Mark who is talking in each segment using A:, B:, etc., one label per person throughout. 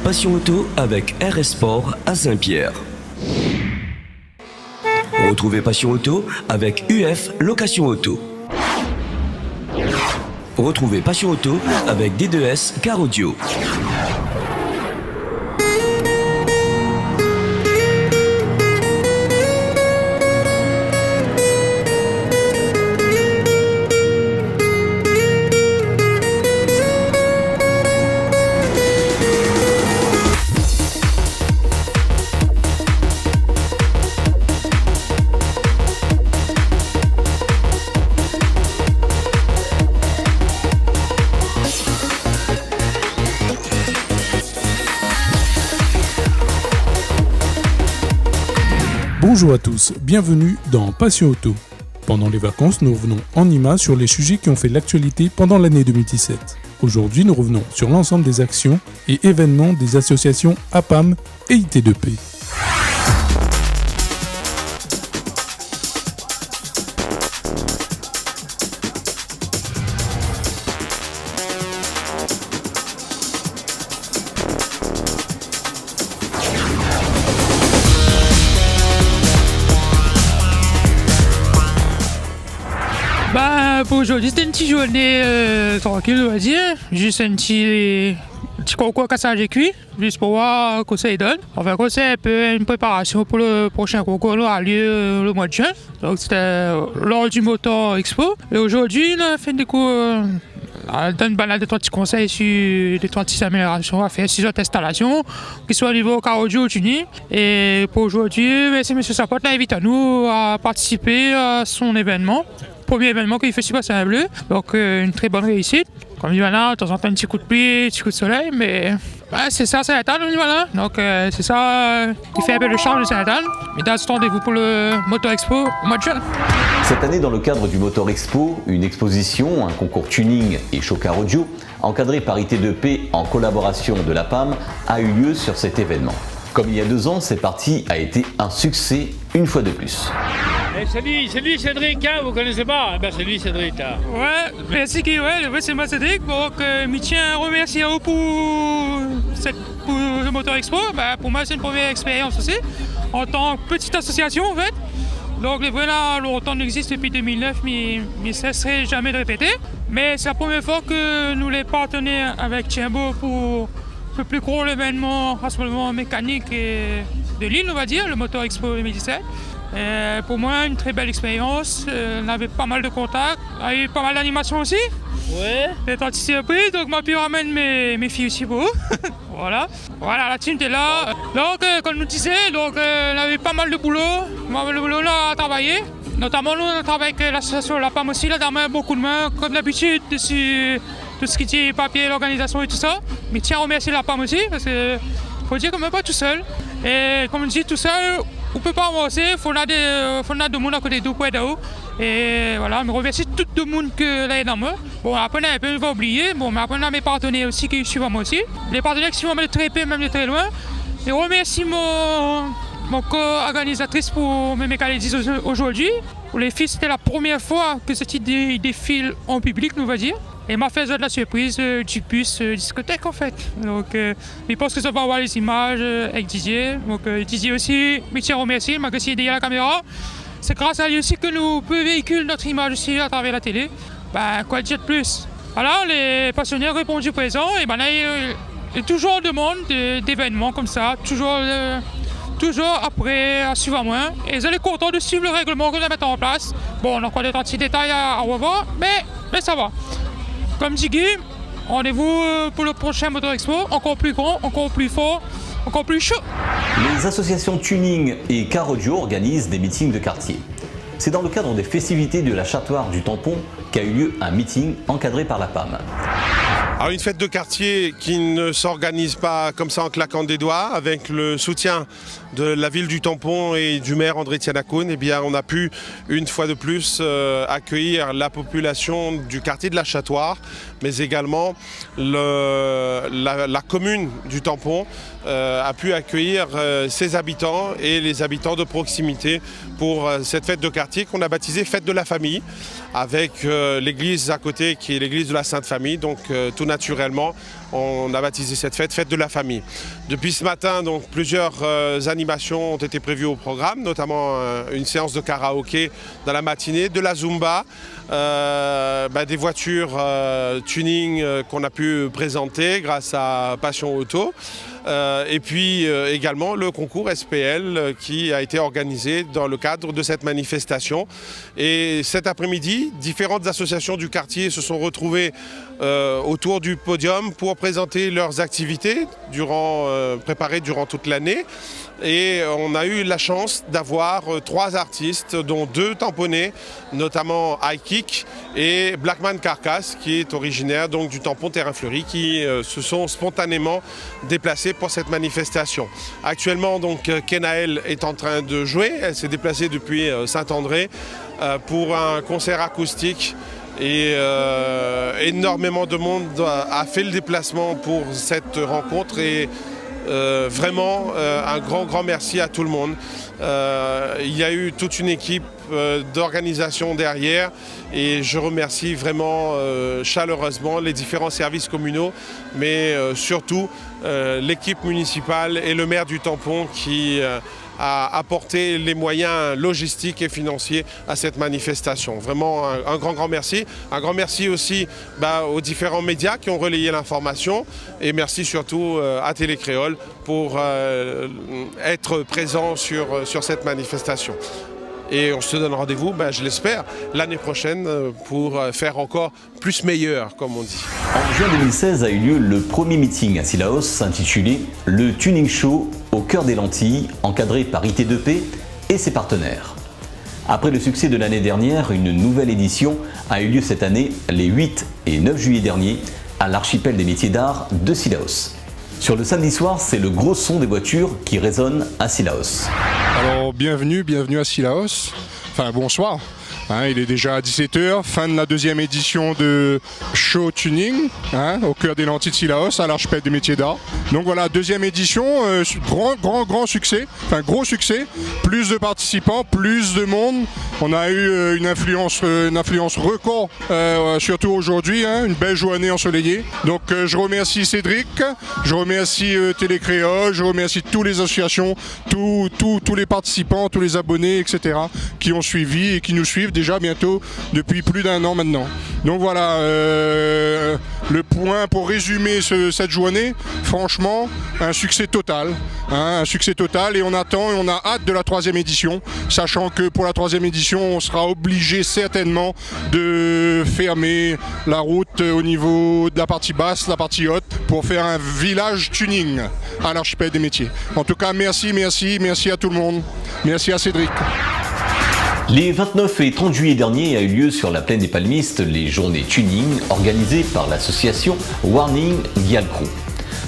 A: Passion Auto avec RS Sport à Saint-Pierre. Retrouvez Passion Auto avec UF Location Auto. Retrouvez Passion Auto avec D2S Car Audio.
B: Bonjour à tous, bienvenue dans Passion Auto. Pendant les vacances, nous revenons en IMA sur les sujets qui ont fait l'actualité pendant l'année 2017. Aujourd'hui, nous revenons sur l'ensemble des actions et événements des associations APAM et IT2P.
C: Pour aujourd'hui, c'était une petite journée tranquille, on va dire. Juste un petit concours cassage et cuit, juste pour voir quoi ça donne. Enfin, c'est un peu une préparation pour le prochain concours qui aura lieu le mois de juin. Donc, c'était lors du Motor Expo. Et aujourd'hui, on a fait des cours. On donne pas mal de petits conseils sur des petites améliorations à faire sur notre installation, qu'il soit au niveau car audio ou tuning. Et pour aujourd'hui, c'est M. Sapot qui invite à nous à participer à son événement. Premier événement qu'il fait sur Bassin Bleu, donc une très bonne réussite. Comme dit voilà, de temps en temps un petit coup de pluie, un petit coup de soleil, mais c'est ça Saint-Anne, voilà. Donc c'est ça qui fait un peu le charme de Saint-Anne. Mais attendez-vous pour le Motor Expo au mois de juin.
D: Cette année, dans le cadre du Motor Expo, une exposition, un concours tuning et show car audio, encadré par IT2P en collaboration de la PAM, a eu lieu sur cet événement. Comme il y a 2 ans, cette partie a été un succès une fois de plus.
E: C'est lui Cédric, hein, vous connaissez pas? Ben c'est lui Cédric. Hein.
C: Ouais, merci c'est moi Cédric. Donc je tiens à remercier pour le Motor Expo. Pour moi c'est une première expérience aussi, en tant que petite association en fait. Donc voilà, longtemps existe depuis 2009, mais ça ne serait jamais de répéter. Mais c'est la première fois que nous les partenaires avec Tiembo pour le plus gros événement rassemblement mécanique de l'île, on va dire, le Motor Expo 2017. Pour moi, une très belle expérience. On avait pas mal de contacts. Il y a eu pas mal d'animations aussi.
E: Ouais.
C: J'ai anticipé, donc m'a pu ramener mes filles aussi pour eux. Voilà, la team était là. Donc, comme nous disait, donc, on avait pas mal de boulot. Là, à travailler. Notamment, nous, on travaille avec l'association La PAM aussi. Là, dans beaucoup de mains, comme d'habitude, dessus tout ce qui est papier, l'organisation et tout ça. Mais tiens à remercier La PAM aussi, parce que faut dire qu'on n'est pas tout seul. Et comme on dit, tout seul, on ne peut pas avancer, il faut de monde à côté de nous. Et voilà, je remercie tout le monde qui est dans moi. Bon, après, on a un peu oublié, mais après, on a mes partenaires aussi qui suivent moi aussi. Les partenaires qui suivent de très peu, même de très loin. Et je remercie mon co-organisatrice pour mes mécanismes aujourd'hui. Pour les filles, c'était la première fois que ce type défile en public, on va dire. Et m'a fait de la surprise du bus discothèque en fait. Donc je pense que ça va avoir les images avec Didier. Donc Didier aussi, je tiens à remercier, il m'a essayé derrière la caméra. C'est grâce à lui aussi que nous véhiculons notre image aussi à travers la télé. Quoi dire de plus? Voilà, les passionnés ont répondu présent et là, il y a toujours en demande d'événements comme ça, toujours après à suivre à moi. Et ils sont contents de suivre le règlement que nous mettons en place. Bon, on a encore des petits détails à revoir, mais ça va. Comme dit Guy, rendez-vous pour le prochain Motor Expo, encore plus grand, encore plus fort, encore plus chaud.
D: Les associations tuning et car audio organisent des meetings de quartier. C'est dans le cadre des festivités de la Chatoire du Tampon qu'a eu lieu un meeting encadré par la PAM.
F: Alors une fête de quartier qui ne s'organise pas comme ça en claquant des doigts, avec le soutien de la ville du Tampon et du maire André Tianakoun, eh bien on a pu une fois de plus accueillir la population du quartier de la Chatoire, mais également la commune du Tampon a pu accueillir ses habitants et les habitants de proximité pour cette fête de quartier qu'on a baptisée Fête de la Famille, avec l'église à côté qui est l'église de la Sainte Famille. Donc tout naturellement, on a baptisé cette fête de la famille. Depuis ce matin, donc, plusieurs animations ont été prévues au programme, notamment une séance de karaoké dans la matinée, de la Zumba, des voitures tuning qu'on a pu présenter grâce à Passion Auto. Et puis également le concours SPL qui a été organisé dans le cadre de cette manifestation. Et cet après-midi, différentes associations du quartier se sont retrouvées autour du podium pour présenter leurs activités préparées durant toute l'année. Et on a eu la chance d'avoir 3 artistes, dont 2 tamponnés, notamment High Kick et Blackman Carcass, qui est originaire donc, du tampon Terrain Fleuri, qui se sont spontanément déplacés pour cette manifestation. Actuellement, donc, Kenaël est en train de jouer. Elle s'est déplacée depuis Saint-André pour un concert acoustique. Et énormément de monde a fait le déplacement pour cette rencontre. Et vraiment un grand merci à tout le monde. Il y a eu toute une équipe d'organisation derrière et je remercie vraiment chaleureusement les différents services communaux, mais surtout l'équipe municipale et le maire du Tampon qui a apporté les moyens logistiques et financiers à cette manifestation. Vraiment un grand merci. Un grand merci aussi aux différents médias qui ont relayé l'information et merci surtout à Télécréole pour être présent sur cette manifestation. Et on se donne rendez-vous, je l'espère, l'année prochaine pour faire encore plus meilleur, comme on dit.
D: En juin 2016 a eu lieu le premier meeting à Cilaos intitulé « Le Tuning Show au cœur des lentilles », encadré par IT2P et ses partenaires. Après le succès de l'année dernière, une nouvelle édition a eu lieu cette année, les 8 et 9 juillet dernier, à l'archipel des métiers d'art de Cilaos. Sur le samedi soir, c'est le gros son des voitures qui résonne à Cilaos.
G: Alors bienvenue à Cilaos, enfin bonsoir. Il est déjà à 17h, fin de la 2e édition de Show Tuning, au cœur des lentilles de Cilaos, à l'archipel des métiers d'art. Donc voilà, 2e édition, grand succès, gros succès, plus de participants, plus de monde. On a eu une influence record, surtout aujourd'hui, une belle journée ensoleillée. Donc je remercie Cédric, je remercie Télécréole, je remercie toutes les associations, tous les participants, tous les abonnés, etc. qui ont suivi et qui nous suivent déjà bientôt depuis plus d'1 an maintenant. Donc voilà, le point pour résumer cette journée, franchement, un succès total. Un succès total et on attend et on a hâte de la 3e édition, sachant que pour la 3e édition, on sera obligé certainement de fermer la route au niveau de la partie basse, la partie haute, pour faire un village tuning à l'archipel des métiers. En tout cas, merci à tout le monde. Merci à Cédric.
D: Les 29 et 30 juillet dernier a eu lieu sur la plaine des Palmistes les journées tuning organisées par l'association Warning Guial Crew.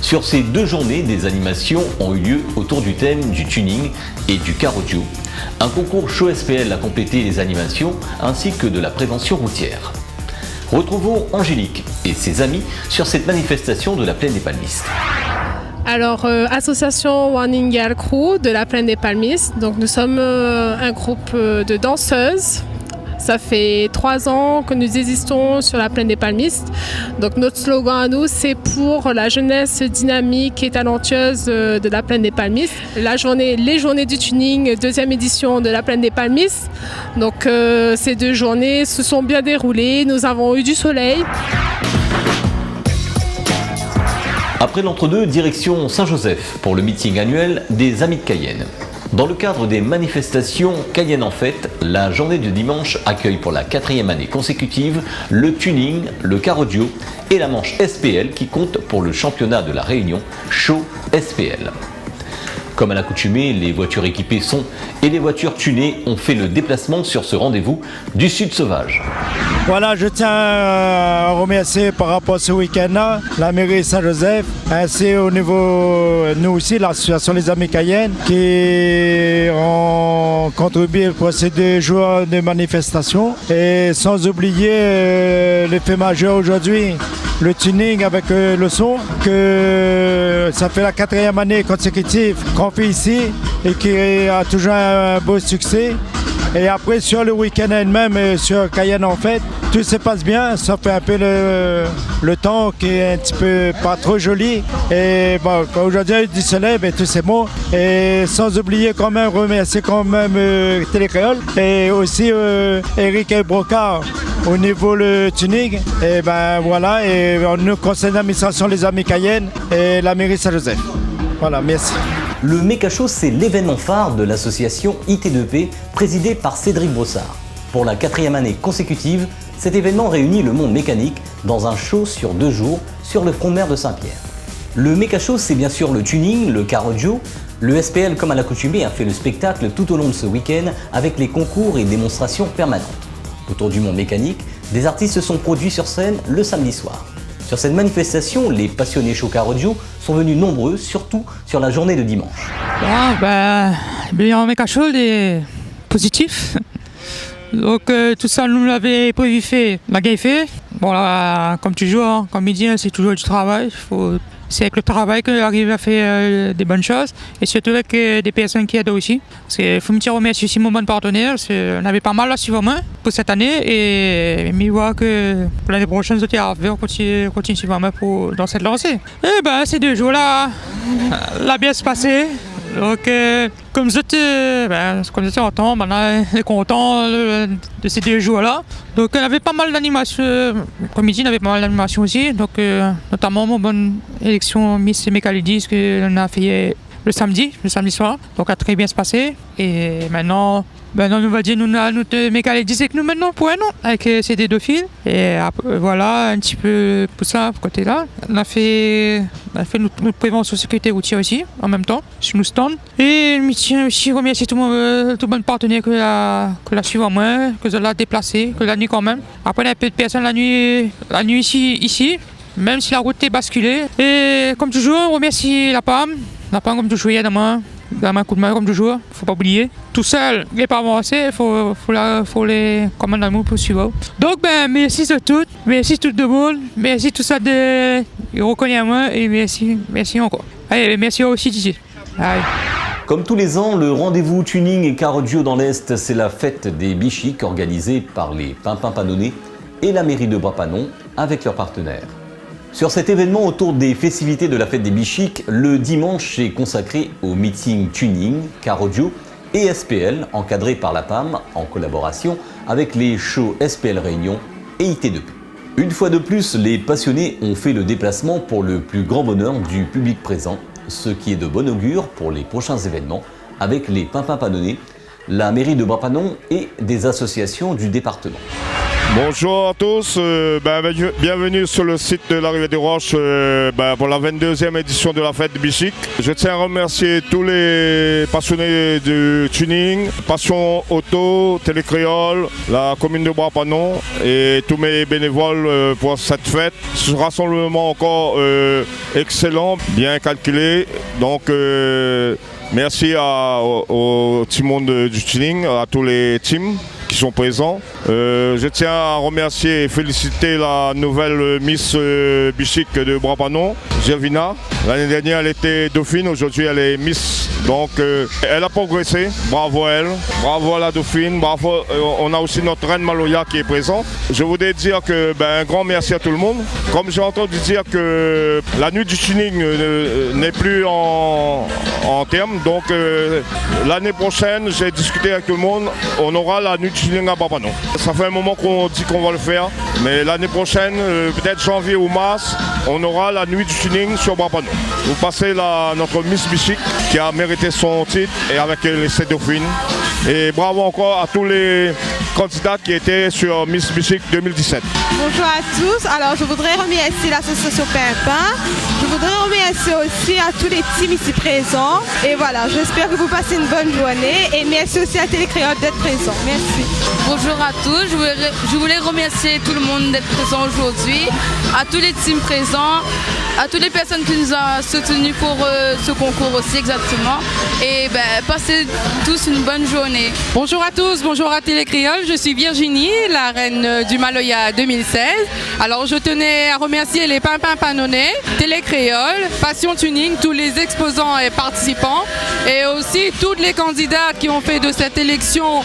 D: Sur ces 2 journées, des animations ont eu lieu autour du thème du tuning et du car audio. Un concours Show SPL a complété les animations ainsi que de la prévention routière. Retrouvons Angélique et ses amis sur cette manifestation de la plaine des Palmistes.
H: Alors, association Warning Guial Crew de la plaine des Palmistes. Donc, nous sommes un groupe de danseuses. Ça fait 3 ans que nous existons sur la plaine des Palmistes. Donc, notre slogan à nous, c'est pour la jeunesse dynamique et talentueuse de la plaine des Palmistes. Les journées du tuning, 2e édition de la plaine des Palmistes. Donc, ces 2 journées se sont bien déroulées. Nous avons eu du soleil.
D: Après l'entre-deux, direction Saint-Joseph pour le meeting annuel des Amis de Cayenne. Dans le cadre des manifestations Cayenne en fête, la journée de dimanche accueille pour la 4e année consécutive le tuning, le car audio et la manche SPL qui compte pour le championnat de la Réunion Show SPL. Comme à l'accoutumée, les voitures équipées sont et les voitures tunées ont fait le déplacement sur ce rendez-vous du Sud Sauvage.
I: Voilà, je tiens à remercier par rapport à ce week-end-là la mairie Saint-Joseph, ainsi au niveau, nous aussi, l'association Les Amis Cayenne, qui ont contribué pour ces 2 jours de manifestation. Et sans oublier l'effet majeur aujourd'hui, le tuning avec le son, que ça fait la 4e année consécutive qu'on fait ici et qui a toujours un beau succès. Et après, sur le week-end elle-même, sur Cayenne en fait, tout se passe bien, ça fait un peu le temps qui est un petit peu pas trop joli. Et bon, aujourd'hui, il y a du soleil, ben, tout c'est bon. Et sans oublier quand même, remercier quand même Télécréole et aussi Eric et Brocard au niveau le tuning. Et ben voilà, et nous conseil d'administration les amis Cayenne et la mairie Saint-Joseph. Voilà, merci.
J: Le Méca Show, c'est l'événement phare de l'association IT2P, présidée par Cédric Brossard. Pour la 4e année consécutive, cet événement réunit le monde mécanique dans un show sur 2 jours sur le front de mer de Saint-Pierre. Le Méca Show, c'est bien sûr le tuning, le car audio. Le SPL, comme à l'accoutumée, a fait le spectacle tout au long de ce week-end avec les concours et démonstrations permanentes. Autour du monde mécanique, des artistes se sont produits sur scène le samedi soir. Sur cette manifestation, les passionnés show car audio sont venus nombreux, surtout sur la journée de dimanche.
C: Le bilan Méca Show est positif. Donc tout ça, nous l'avons prévu fait, on l'a fait. Bon là, comme toujours, comme il dit, c'est toujours du travail. C'est avec le travail qu'on arrive à faire des bonnes choses et surtout avec des personnes qui aident aussi. Il faut me dire remercier aussi mon bon partenaire. On avait pas mal à suivre main pour cette année et je vois que pour l'année prochaine, on continue à suivre main dans cette lancée. Et ben ces 2 jours-là, la bien se passer. Donc, comme j'étais content, maintenant on est content de ces 2 jours-là. Donc, on avait pas mal d'animations, comme il dit, on avait pas mal d'animations aussi. Donc, notamment mon bonne élection Miss Mécalidis qu'on a fait le samedi soir. Donc, a très bien se passé. Et maintenant, on va dire, nous avons notre Mécalidis avec nous maintenant pour un an, avec ces 2 filles. Et voilà, un petit peu pour ça, pour côté là. On a fait notre prévention sécurité routière aussi, en même temps, sur nos stands. Et je tiens aussi à remercier tout bon partenaire que l'a suivi en moi, que l'a déplacé, que la nuit quand même. Après, on a un peu de personnes la nuit ici, même si la route est basculée. Et comme toujours, on remercie la PAM comme toujours, il y a un coup de main comme toujours, faut pas oublier. Tout seul, il n'est pas avancé, faut les commandes d'amour pour suivre. Donc merci à toutes, merci tout le monde, merci tout ça de reconnaître à moi et merci encore. Allez, merci aussi Didier. Allez.
D: Comme tous les ans, le rendez-vous tuning et car audio dans l'Est, c'est la fête des Bichiques organisée par les Pimpins Panonnais et la mairie de Bras-Panon avec leurs partenaires. Sur cet événement autour des festivités de la fête des Bichiques, le dimanche est consacré au meeting tuning, car audio et SPL, encadré par la PAM en collaboration avec les shows SPL Réunion et IT2P. Une fois de plus, les passionnés ont fait le déplacement pour le plus grand bonheur du public présent, ce qui est de bon augure pour les prochains événements avec les Pimpins Panonnais, la mairie de Bras-Panon et des associations du département.
G: Bonjour à tous, bienvenue sur le site de la Rivière des Roches pour la 22e édition de la fête des Bichiques. Je tiens à remercier tous les passionnés du tuning, Passion Auto, Télécréole, la commune de Bras-Panon et tous mes bénévoles pour cette fête. Ce rassemblement encore excellent, bien calculé. Donc merci au team monde du tuning, à tous les teams qui sont présents. Je tiens à remercier et féliciter la nouvelle Miss Bichique de Bras-Panon, Gervina. L'année dernière elle était dauphine, aujourd'hui elle est Miss. Donc elle a progressé, bravo à elle, bravo à la dauphine, bravo. On a aussi notre reine Maloya qui est présente. Je voudrais dire que un grand merci à tout le monde. Comme j'ai entendu dire que la nuit du tuning n'est plus en terme, donc l'année prochaine, j'ai discuté avec tout le monde, on aura la nuit du tuning à Bras-Panon. Ça fait un moment qu'on dit qu'on va le faire, mais l'année prochaine, peut-être janvier ou mars, on aura la nuit du tuning sur Bras-Panon. Vous passez notre Miss Bichique qui a mérité son titre et avec les 7 dauphines. Et bravo encore à tous les candidats qui étaient sur Miss Bichique 2017.
K: Bonjour à tous, alors je voudrais remercier l'association Pimpin, je voudrais remercier aussi à tous les teams ici présents. Et voilà, j'espère que vous passez une bonne journée et merci aussi à Télécréole d'être présent. Merci.
L: Bonjour à tous, je voulais remercier tout le monde d'être présent aujourd'hui, à tous les teams présents, à toutes les personnes qui nous ont soutenus pour ce concours aussi exactement. Et passez tous une bonne journée.
M: Bonjour à tous, bonjour à Télécréole, je suis Virginie, la reine du Maloya 2016. Alors je tenais à remercier les Pimpins Panonnais, Télécréole, Passion Tuning, tous les exposants et participants et aussi tous les candidats qui ont fait de cette élection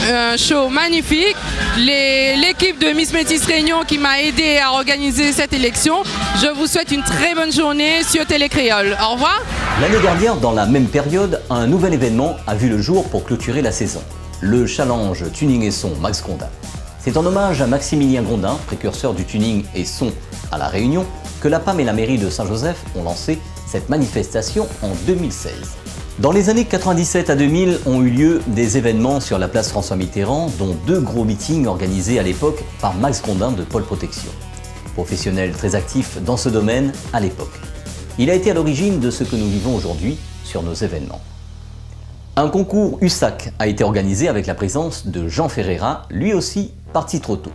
M: un show magnifique. L'équipe de Miss Métis Réunion qui m'a aidé à organiser cette élection. Je vous souhaite une très bonne journée sur Télécréole. Au revoir.
J: L'année dernière, dans la même période, un nouvel événement a vu le jour pour clôturer la saison. Le challenge Tuning et Son Max Grondin. C'est en hommage à Maximilien Grondin, précurseur du tuning et son à La Réunion, que la PAM et la mairie de Saint-Joseph ont lancé cette manifestation en 2016. Dans les années 97 à 2000 ont eu lieu des événements sur la place François Mitterrand, dont 2 gros meetings organisés à l'époque par Max Grondin de Pôle Protection. Professionnel très actif dans ce domaine à l'époque. Il a été à l'origine de ce que nous vivons aujourd'hui sur nos événements. Un concours USAC a été organisé avec la présence de Jean Ferreira, lui aussi parti trop tôt.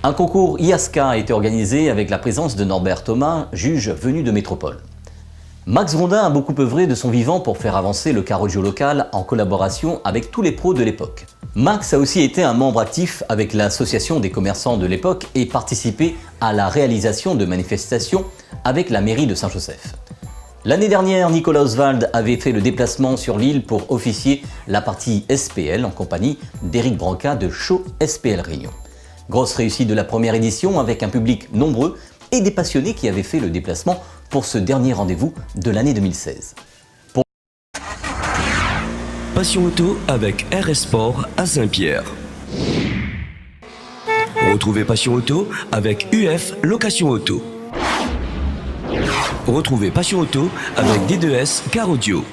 J: Un concours IASCA a été organisé avec la présence de Norbert Thomas, juge venu de métropole. Max Grondin a beaucoup œuvré de son vivant pour faire avancer le carrodio local en collaboration avec tous les pros de l'époque. Max a aussi été un membre actif avec l'association des commerçants de l'époque et participé à la réalisation de manifestations avec la mairie de Saint-Joseph. L'année dernière, Nicolas Oswald avait fait le déplacement sur l'île pour officier la partie SPL en compagnie d'Éric Branca de Show SPL Réunion. Grosse réussite de la première édition avec un public nombreux et des passionnés qui avaient fait le déplacement pour ce dernier rendez-vous de l'année 2016.
A: Passion Auto avec RS Sport à Saint-Pierre. Retrouvez Passion Auto avec UF Location Auto. Retrouvez Passion Auto avec D2S Car Audio.